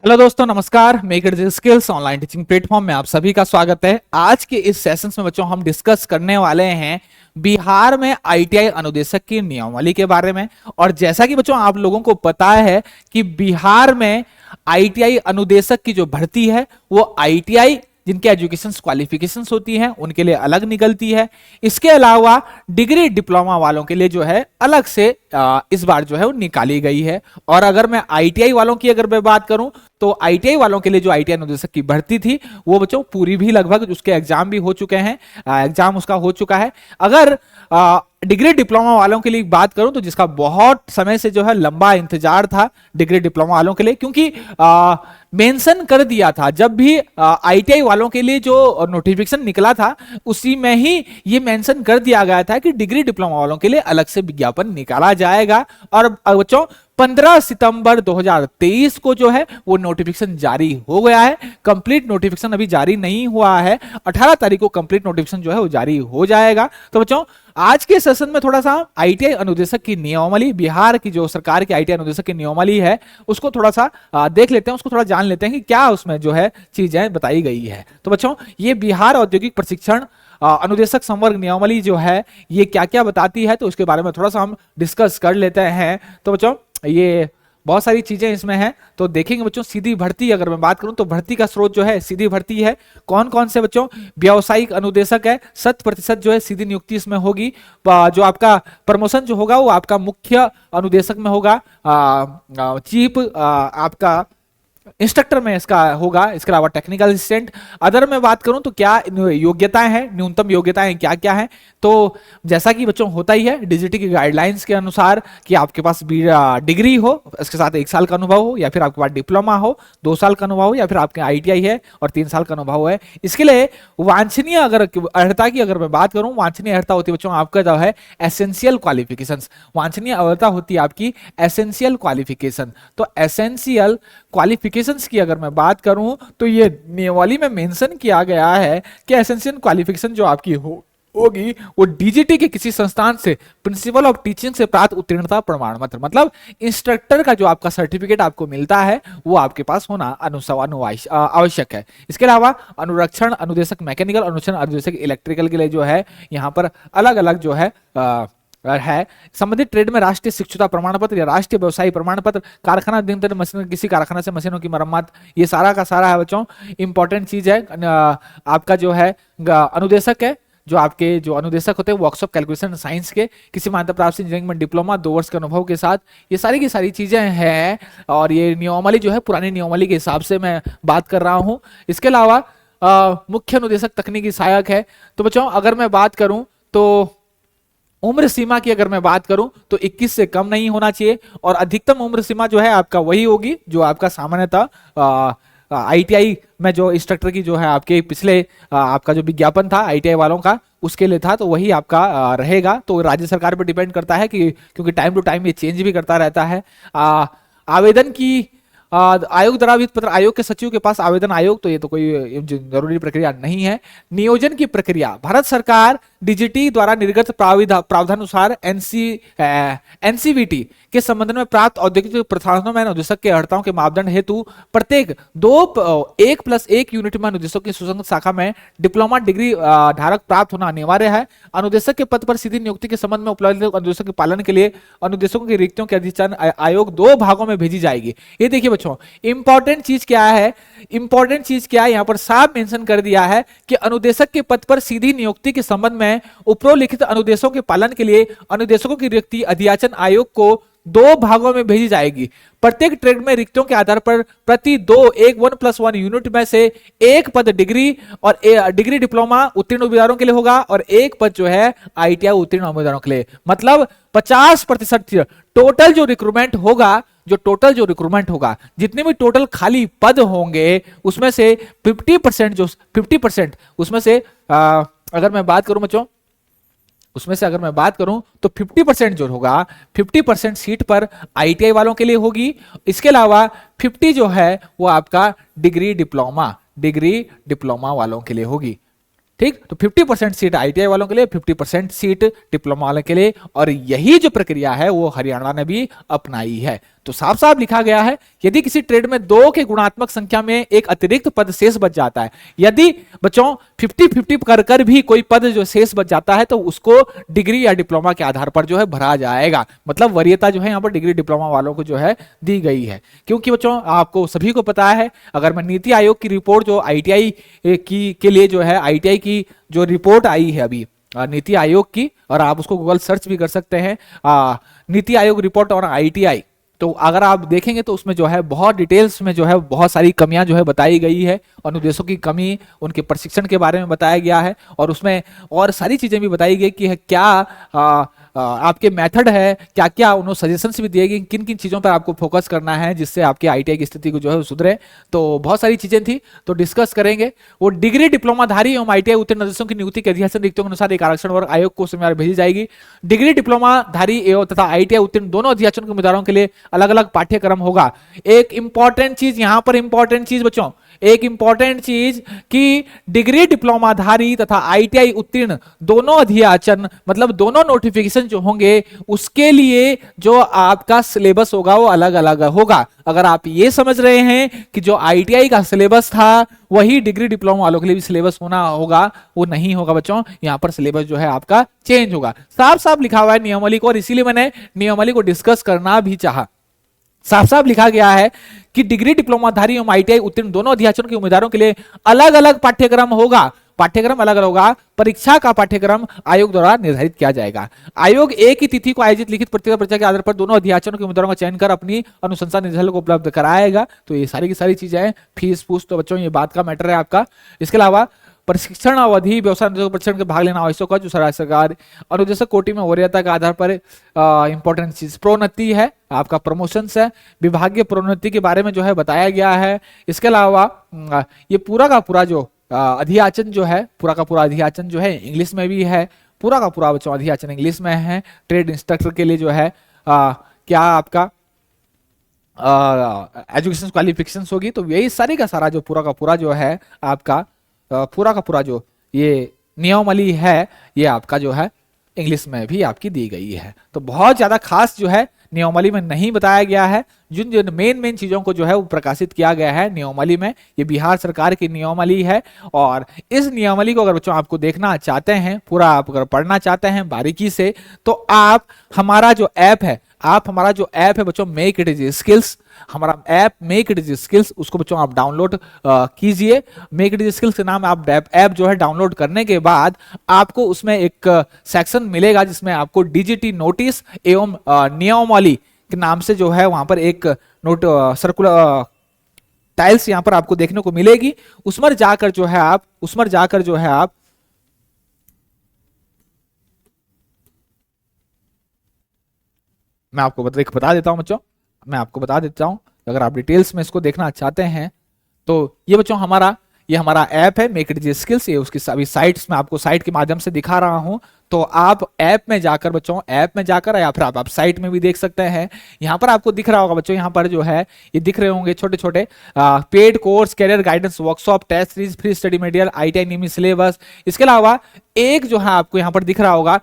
Hello दोस्तों, नमस्कार। Make it skills online teaching platform में आप सभी का स्वागत है। आज के इस सेशंस में बच्चों हम डिस्कस करने वाले हैं बिहार में आईटीआई अनुदेशक की नियमावली के बारे में। और जैसा कि बच्चों आप लोगों को पता है कि बिहार में आईटीआई अनुदेशक की जो भर्ती है वो आईटीआई जिनके एजुकेशन क्वालिफिकेशंस होती हैं उनके लिए अलग निकलती है। इसके अलावा डिग्री डिप्लोमा वालों के लिए जो है अलग से इस बार जो है वो निकाली गई है। और अगर मैं आईटीआई वालों की अगर मैं बात करूं तो आईटीआई वालों के लिए जो आईटीआई अनुदेशक की भर्ती थी वो बच्चों पूरी भी लगभग उसके एग्जाम भी हो चुके हैं, एग्जाम उसका हो चुका है। अगर डिग्री डिप्लोमा वालों के लिए बात करूं तो जिसका बहुत समय से जो है लंबा इंतजार था डिग्री डिप्लोमा वालों के लिए, क्योंकि मेंशन कर दिया था जब भी आईटीआई वालों के लिए जो नोटिफिकेशन निकला था उसी में ही ये मेंशन कर दिया गया था कि डिग्री डिप्लोमा वालों के लिए अलग से विज्ञापन निकाला जाएगा। और बच्चों 15 सितंबर 2023 को जो है वो नोटिफिकेशन जारी हो गया है। कंप्लीट नोटिफिकेशन अभी जारी नहीं हुआ है, 18 तारीख को कंप्लीट नोटिफिकेशन जो है वो जारी हो जाएगा। तो बच्चों आज के सेशन में थोड़ा सा आईटीआई अनुदेशक की नियमावली, बिहार की जो सरकार की आईटीआई अनुदेशक की नियमावली है उसको थोड़ा सा देख लेते हैं, उसको थोड़ा जान लेते हैं कि क्या उसमें जो है चीजें बताई गई है। तो बच्चों ये बिहार औद्योगिक प्रशिक्षण अनुदेशक संवर्ग नियमावली जो है ये क्या क्या बताती है तो उसके बारे में थोड़ा सा हम डिस्कस कर लेते हैं। तो बच्चों ये बहुत सारी चीजें इसमें हैं तो देखेंगे बच्चों। सीधी भर्ती अगर मैं बात करूं तो भर्ती का स्रोत जो है सीधी भर्ती है। कौन कौन से बच्चों? व्यावसायिक अनुदेशक है, 100% जो है सीधी नियुक्ति इसमें होगी। जो आपका प्रमोशन जो होगा वो आपका मुख्य अनुदेशक में होगा, चीफ आपका इंस्ट्रक्टर में इसका होगा। इसके अलावा टेक्निकल असिस्टेंट। अदर में बात करूं तो क्या योग्यताएं हैं, न्यूनतम योग्यताएं क्या क्या हैं? तो जैसा कि बच्चों होता ही है डीजीटी की गाइडलाइंस के अनुसार कि आपके पास डिग्री हो, इसके साथ 1 साल का अनुभव हो, या फिर आपके पास डिप्लोमा हो 2 साल का अनुभव हो, या फिर आपके आईटीआई है और 3 साल का अनुभव है। इसके लिए वांछनीय अगर अर्हता की अगर मैं बात करूं, वांछनीय अर्हता होती है बच्चों आपका जो है एसेंशियल क्वालिफिकेशंस। वांछनीय अर्हता होती है आपकी एसेंशियल क्वालिफिकेशन। तो एसेंशियल क्वालिफिकेशंस की अगर मैं बात करूं तो ये नियमावली में मेंशन किया गया है कि एसेंशियल क्वालिफिकेशन जो आपकी होगी वो डीजीटी के किसी संस्थान से प्रिंसिपल ऑफ टीचिंग से प्राप्त उत्तीर्णता प्रमाण पत्र, मतलब इंस्ट्रक्टर का जो आपका सर्टिफिकेट आपको मिलता है वो आपके पास होना आवश्यक है। इसके अलावा अनुरक्षण अनुदेशक मैकेनिकल, अनुरक्षण अनुदेशक इलेक्ट्रिकल के लिए जो है यहाँ पर अलग अलग जो है संबंधित ट्रेड में राष्ट्रीय शिक्षुता प्रमाण पत्र या राष्ट्रीय व्यवसायी प्रमाण पत्र, कारखाना दिन मशीन, किसी कारखाना से मशीनों की मरम्मत, ये सारा का सारा है बच्चों इंपॉर्टेंट चीज है। आपका जो है अनुदेशक है, जो आपके जो अनुदेशक होते हैं वर्कशॉप कैलकुलेशन साइंस के, किसी मान्यता प्राप्त इंजीनियरिंग में डिप्लोमा 2 वर्ष के अनुभव के साथ, ये सारी की सारी चीजें हैं। और ये नियमावली जो है पुरानी नियमावली के हिसाब से मैं बात कर रहा हूं। इसके अलावा मुख्य अनुदेशक तकनीकी सहायक है। तो बच्चों अगर मैं बात करूं तो उम्र सीमा की अगर मैं बात करूं तो 21 से कम नहीं होना चाहिए, और अधिकतम उम्र सीमा जो है आपका वही होगी जो आपका सामान्यतः आईटीआई में जो इंस्ट्रक्टर की जो है आपके पिछले आपका जो विज्ञापन था आईटीआई वालों का उसके लिए था, तो वही आपका रहेगा। तो राज्य सरकार पर डिपेंड करता है कि क्योंकि टाइम टू टाइम ये चेंज भी करता रहता है। आवेदन की आयोग द्वारा वित्त पत्र, आयोग के सचिव के पास आवेदन आयोग, तो ये तो कोई जरूरी प्रक्रिया नहीं है। नियोजन की प्रक्रिया भारत सरकार डीजीटी द्वारा निर्गत प्रावधानुसार एनसीवीटी के संबंध में प्राप्त औद्योगिक प्रतिष्ठानों में अनुदेशक के अर्हताओं के मापदंड हेतु प्रत्येक 1+1 यूनिट में अनुदेशक की सुसंगत शाखा में डिप्लोमा डिग्री धारक प्राप्त होना अनिवार्य है। अनुदेशक के पद पर सीधी नियुक्ति के संबंध में उपलब्ध अनुदेशक के पालन के लिए अनुदेशकों की रिक्तियों की अधिसूचना आयोग 2 भागों में भेजी जाएगी। ये देखिए बच्चों इंपॉर्टेंट चीज क्या है, इंपॉर्टेंट चीज क्या है, यहां पर साफ मेंशन कर दिया है कि अनुदेशक के पद पर सीधी नियुक्ति के संबंध में उपरोल्लिखित अनुदेशों के पालन के लिए अनुदेशकों की रिक्ति अधियाचन आयोग को 2 भागों में भेजी जाएगी। प्रत्येक ट्रेड में रिक्तियों के आधार पर प्रति 1+1 यूनिट में से एक पद डिग्री और डिग्री डिप्लोमा उत्तीर्ण उम्मीदवारों के लिए होगा और एक पद जो है आईटीआई उत्तीर्ण उम्मीदवारों के लिए। मतलब 50% टोटल जो रिक्रूटमेंट होगा, जितने भी टोटल खाली पद होंगे उसमें से 50% उसमें से अगर मैं बात करूं बच्चों, उसमें से अगर मैं बात करूं तो 50% जो होगा 50% सीट पर आईटीआई वालों के लिए होगी। इसके अलावा 50 जो है वो आपका डिग्री डिप्लोमा वालों के लिए होगी। ठीक, तो 50% सीट आईटीआई वालों के लिए, 50% सीट डिप्लोमा वालों के लिए, और यही जो प्रक्रिया है वो हरियाणा ने भी अपनाई है। तो साफ साफ लिखा गया है, यदि किसी ट्रेड में 2 के गुणात्मक संख्या में एक अतिरिक्त पद शेष बच जाता है, यदि बच्चों 50-50 कर कर भी कोई पद जो शेष बच जाता है, तो उसको डिग्री या डिप्लोमा के आधार पर जो है भरा जाएगा। मतलब वरीयता जो है यहाँ पर डिग्री डिप्लोमा वालों को जो है दी गई है। क्योंकि बच्चों आपको सभी को पता है, अगर मैं नीति आयोग की रिपोर्ट जो आईटीआई की के लिए जो है, आईटीआई की जो रिपोर्ट आई है अभी नीति आयोग की, और आप उसको गूगल सर्च भी कर सकते हैं, नीति आयोग रिपोर्ट और आईटीआई, तो अगर आप देखेंगे तो उसमें जो है बहुत डिटेल्स में जो है बहुत सारी कमियां जो है बताई गई है, अनुदेशों की कमी, उनके प्रशिक्षण के बारे में बताया गया है, और उसमें और सारी चीजें भी बताई गई कि क्या आपके मेथड है, क्या क्या उन्होंने सजेशंस भी दिए गए, किन किन चीजों पर आपको फोकस करना है जिससे आपके आईटीआई की स्थिति को जो है सुधरे। तो बहुत सारी चीजें थी, तो डिस्कस करेंगे। वो डिग्री डिप्लोमाधारी एवं आईटीआई उत्तीर्ण अनुदेशों की नियुक्ति के अधिसूचना रिक्तियों के अनुसार एक आरक्षण वर्ग आयोग को समय भेजी जाएगी। डिग्री डिप्लोमाधारी एवं तथा आईटीआई उत्तीर्ण दोनों अधिसूचना के उम्मीदवारों के लिए अलग अलग पाठ्यक्रम होगा। एक इंपॉर्टेंट चीज यहां पर, इंपॉर्टेंट चीज बच्चों, एक इंपॉर्टेंट चीज कि डिग्री डिप्लोमाधारी तथा आईटीआई उत्तीर्ण दोनों अधियाचन, मतलब दोनों नोटिफिकेशन जो होंगे उसके लिए जो आपका सिलेबस होगा वो अलग अलग होगा। अगर आप ये समझ रहे हैं कि जो आईटीआई का सिलेबस था वही डिग्री डिप्लोमा वालों के लिए भी सिलेबस होना होगा, वो नहीं होगा बच्चों। यहां पर सिलेबस जो है आपका चेंज होगा, साफ साफ लिखा हुआ है नियमावली को, और इसीलिए मैंने नियमावली को डिस्कस करना भी चाहा। साफ साफ लिखा गया है कि डिग्री डिप्लोमाधारी एवं आईटीआई उत्तीर्ण दोनों अध्याचन के उम्मीदवारों के लिए अलग अलग पाठ्यक्रम होगा। पाठ्यक्रम अलग अलग होगा, परीक्षा का पाठ्यक्रम आयोग द्वारा निर्धारित किया जाएगा। आयोग एक ही तिथि को आयोजित लिखित परीक्षा के आधार पर दोनों अध्याचनों के उम्मीदवारों का चयन कर अपनी अनुशंसा निधि को उपलब्ध कराएगा। तो ये सारी की सारी चीजें, फीस फूस तो बच्चों ये बात का मैटर है आपका। इसके अलावा प्रशिक्षण अवधि, व्यवसाय प्रशिक्षण के भाग लेना आवश्यक है, जो सरकार अनुदेशक कोटि में वरीयता के आधार पर इंपॉर्टेंट चीज प्रोन्नति है, आपका प्रमोशंस है, विभागीय प्रोन्नति के बारे में जो है बताया गया है। इसके अलावा ये पूरा का पूरा जो अधियाचन जो है, पूरा का पूरा अधियाचन जो है इंग्लिश में भी है, पूरा का पूरा बच्चों अधियाचन इंग्लिश में है। ट्रेड इंस्ट्रक्टर के लिए जो है क्या आपका एजुकेशन क्वालिफिकेशंस होगी, तो यही सारी का सारा जो पूरा का पूरा जो है आपका पूरा का पूरा जो ये नियमावली है ये आपका जो है इंग्लिश में भी आपकी दी गई है। तो बहुत ज्यादा खास जो है नियमावली में नहीं बताया गया है, जिन जिन मेन चीजों को जो है वो प्रकाशित किया गया है नियमावली में। ये बिहार सरकार की नियमावली है, और इस नियमावली को अगर बच्चों आपको देखना चाहते हैं, पूरा आप अगर पढ़ना चाहते हैं बारीकी से, तो आप हमारा जो ऐप है, बच्चों मेक इट इज स्किल्स, हमारा app make it is skills, उसको बच्चों आप डाउनलोड कीजिए। मेक इट इज स्किल्स के नाम आप ऐप जो है डाउनलोड करने के बाद आपको उसमें एक सेक्शन मिलेगा जिसमें आपको डीजीटी नोटिस एवं नियमावली के नाम से जो है वहां पर एक नोट सर्कुलर टाइल्स यहां पर आपको देखने को मिलेगी। उसमें जाकर जो है आप मैं आपको बता देता हूं बच्चों, अगर आप डिटेल्स में इसको देखना चाहते हैं तो ये बच्चों हमारा ऐप है मेक इट इजी स्किल्स। ये उसकी सभी साइट्स में आपको साइट के माध्यम से दिखा रहा हूं, तो आप ऐप में जाकर या फिर आप साइट में भी देख सकते हैं। यहां पर आपको दिख रहा होगा बच्चों, यहां पर जो है ये दिख रहे होंगे छोटे छोटे paid course, career guidance workshop, test series, free study material, ITI नियमित सिलेबस। इसके अलावा एक जो है आपको यहां पर दिख रहा होगा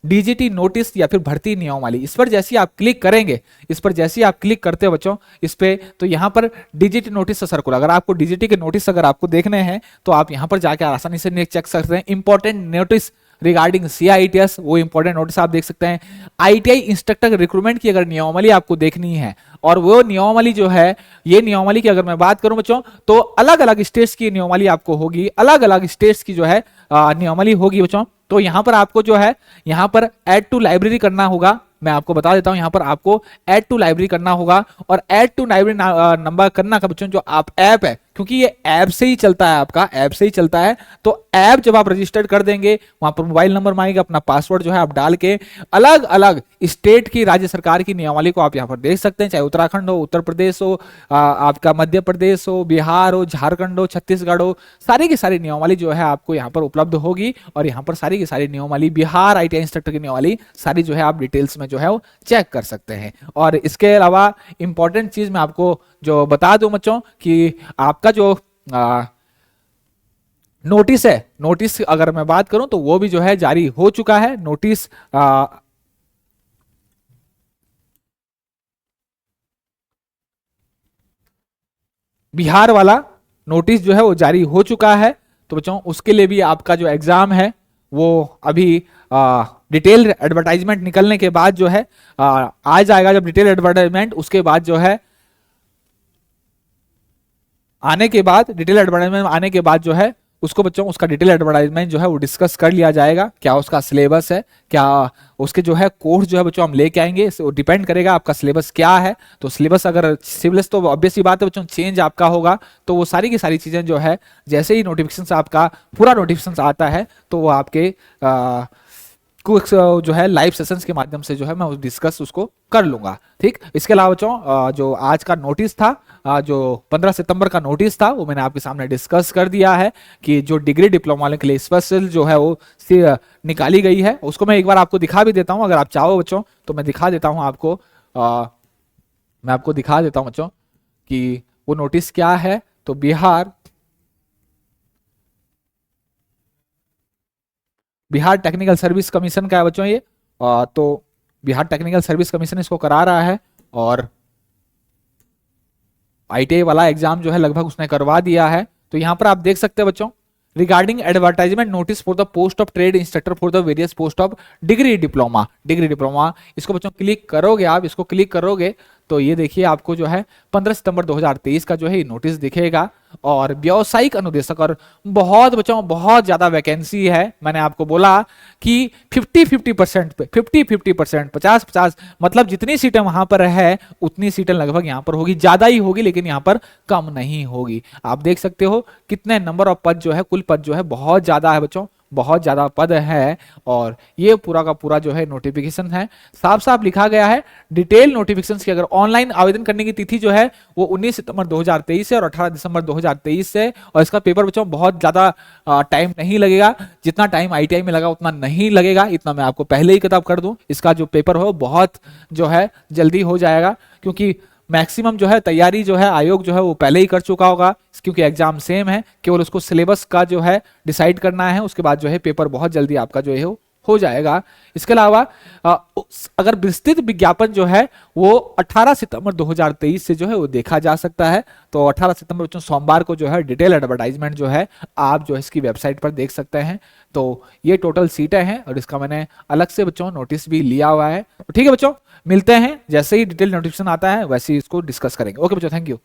डीजीटी नोटिस या फिर भर्ती नियमावली। इस पर जैसे आप क्लिक करते हो बच्चों इस पे, तो यहां पर डीजीटी नोटिस सर्कुलर, अगर आपको डीजीटी के नोटिस अगर आपको देखने हैं तो आप यहां पर जाकर आसानी से चेक सकते हैं। इंपॉर्टेंट नोटिस रिगार्डिंग सीआईटीएस, वो इंपॉर्टेंट नोटिस आप देख सकते हैं। आईटीआई इंस्ट्रक्टर रिक्रूटमेंट की अगर नियमावली आपको देखनी है, और वो नियमावली जो है, ये नियमावली की अगर मैं बात करूं बच्चों तो अलग अलग स्टेट्स की नियमावली आपको होगी, अलग अलग स्टेट्स की जो है नियमावली होगी बच्चों। तो यहां पर आपको जो है यहां पर ऐड टू लाइब्रेरी करना होगा। मैं आपको बता देता हूं, यहां पर आपको ऐड टू लाइब्रेरी करना होगा, और ऐड टू लाइब्रेरी नंबर करना का बच्चों जो आप ऐप है, क्योंकि ये ऐप से ही चलता है, आपका ऐप से ही चलता है, तो ऐप जब आप रजिस्टर्ड कर देंगे वहां पर मोबाइल नंबर मांगेगा, अपना पासवर्ड जो है आप डाल के अलग अलग स्टेट की, राज्य सरकार की नियमावली को आप यहां पर देख सकते हैं। चाहे उत्तराखंड हो, उत्तर प्रदेश हो, आपका मध्य प्रदेश हो, बिहार हो, झारखंड हो, छत्तीसगढ़ हो, सारी की सारी नियमावली जो है आपको यहाँ पर उपलब्ध होगी। और यहाँ पर सारी की सारी नियमावली, बिहार आईटीआई इंस्ट्रक्टर की नियमावली सारी जो है आप डिटेल्स में जो है वो चेक कर सकते हैं। और इसके अलावा इंपॉर्टेंट चीज मैं आपको जो बता दूं बच्चों कि आपका जो नोटिस है, नोटिस अगर मैं बात करूं तो वो भी जो है जारी हो चुका है। नोटिस बिहार वाला नोटिस जो है वो जारी हो चुका है। तो बच्चों उसके लिए भी आपका जो एग्जाम है वो अभी डिटेल एडवर्टाइजमेंट निकलने के बाद जो है आ जाएगा। जब डिटेल एडवर्टाइजमेंट उसके बाद जो है आने के बाद, डिटेल एडवर्टाइजमेंट आने के बाद जो है उसको बच्चों उसका डिटेल एडवर्टाइजमेंट जो है वो डिस्कस कर लिया जाएगा। क्या उसका सिलेबस है, क्या उसके जो है कोर्स जो है बच्चों हम लेके आएंगे, वो डिपेंड करेगा आपका सिलेबस क्या है। तो सिलेबस, अगर सिलेबस तो ऑब्वियस ही बात है बच्चों चेंज आपका होगा, तो वो सारी की सारी चीजें जो है जैसे ही नोटिफिकेशन आपका पूरा नोटिफिकेशन आता है तो वो आपके कुछ जो है लाइव सेशंस के माध्यम से जो है मैं डिस्कस उसको कर लूंगा। ठीक, इसके अलावा बच्चों जो आज का नोटिस था, जो 15 सितंबर का नोटिस था, वो मैंने आपके सामने डिस्कस कर दिया है कि जो डिग्री डिप्लोमा वाले के लिए स्पेशल जो है वो निकाली गई है। उसको मैं एक बार आपको दिखा भी देता हूं, अगर आप चाहो बच्चों तो मैं दिखा देता हूं आपको। मैं आपको दिखा देता हूं बच्चों कि वो नोटिस क्या है। तो बिहार टेक्निकल सर्विस कमीशन का है बच्चों ये। तो बिहार टेक्निकल सर्विस कमीशन इसको करा रहा है, और आईटीआई वाला एग्जाम जो है लगभग उसने करवा दिया है। तो यहां पर आप देख सकते हैं बच्चों, regarding advertisement notice for the post of trade instructor for the various post of degree diploma. इसको बच्चों क्लिक करोगे, आप इसको क्लिक करोगे तो ये देखिए आपको जो है 15 सितंबर 2023 का जो है नोटिस दिखेगा। और व्यावसायिक अनुदेशक, और बहुत बच्चों बहुत ज्यादा वैकेंसी है। मैंने आपको बोला कि 50-50% पे 50-50%, 50-50, मतलब जितनी सीटें वहां पर है उतनी सीटें लगभग यहां पर होगी, ज्यादा ही होगी लेकिन यहां पर कम नहीं होगी। आप देख सकते हो कितने नंबर ऑफ पद जो है, कुल पद जो है बहुत ज्यादा है बच्चों, बहुत ज्यादा पद है। और ये पूरा का पूरा जो है नोटिफिकेशन है, साफ साफ लिखा गया है डिटेल नोटिफिकेशन की। अगर ऑनलाइन आवेदन करने की तिथि जो है वो 19 सितंबर 2023 से और 18 दिसंबर 2023 से। और इसका पेपर बच्चों बहुत ज्यादा टाइम नहीं लगेगा, जितना टाइम आईटीआई में लगा उतना नहीं लगेगा, इतना मैं आपको पहले ही किताब कर दूं। इसका जो पेपर हो बहुत जो है जल्दी हो जाएगा, क्योंकि मैक्सिमम जो है तैयारी जो है आयोग जो है वो पहले ही कर चुका होगा, क्योंकि एग्जाम सेम है, केवल उसको सिलेबस का जो है डिसाइड करना है। उसके बाद जो है पेपर बहुत जल्दी आपका जो है हो जाएगा। इसके अलावा अगर विस्तृत विज्ञापन जो है वो 18 सितंबर 2023 से जो है वो देखा जा सकता है। तो 18 सितंबर बच्चों सोमवार को जो है डिटेल एडवर्टाइजमेंट जो है आप जो है इसकी वेबसाइट पर देख सकते हैं। तो ये टोटल सीटें हैं, और इसका मैंने अलग से बच्चों नोटिस भी लिया हुआ है। तो ठीक है बच्चों, मिलते हैं जैसे ही डिटेल नोटिफिकेशन आता है वैसे ही इसको डिस्कस करेंगे। ओके बच्चों, थैंक यू।